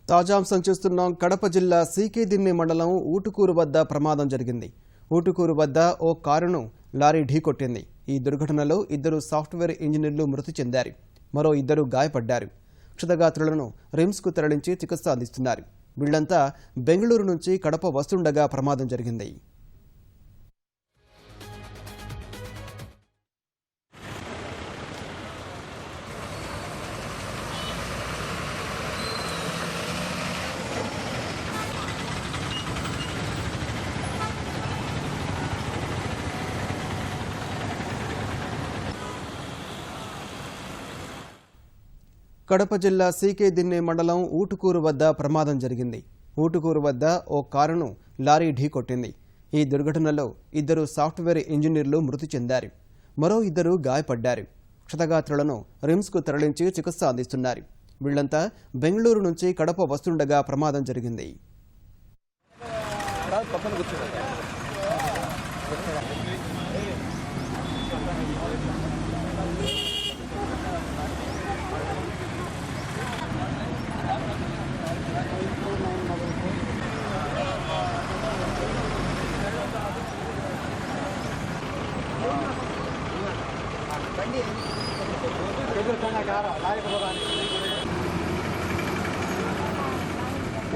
తాజాంశం చూస్తున్నాం. కడప జిల్లా సీకేదిన్నె మండలం ఊటుకూరు వద్ద ప్రమాదం జరిగింది. ఊటుకూరు వద్ద ఓ కారును లారీ ఢీకొట్టింది. ఈ దుర్ఘటనలో 2 సాఫ్ట్వేర్ ఇంజనీర్లు మృతి చెందారు. మరో 2 గాయపడ్డారు. క్షతగాత్రులను రిమ్స్కు తరలించి చికిత్స అందిస్తున్నారు. వీళ్లంతా బెంగళూరు నుంచి కడప వస్తుండగా ప్రమాదం జరిగింది. కడప జిల్లా సీకేదిన్నె మండలం ఊటుకూరు వద్ద ప్రమాదం జరిగింది. ఊటుకూరు వద్ద ఓ కారును లారీ ఢీకొట్టింది. ఈ దుర్ఘటనలో 2 సాఫ్ట్వేర్ ఇంజనీర్లు మృతి చెందారు. మరో 2 గాయపడ్డారు. క్షతగాత్రులను రిమ్స్కు తరలించి చికిత్స అందిస్తున్నారు. వీళ్లంతా బెంగళూరు నుంచి కడప వస్తుండగా ప్రమాదం జరిగింది.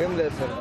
ఏం లేదు సార్.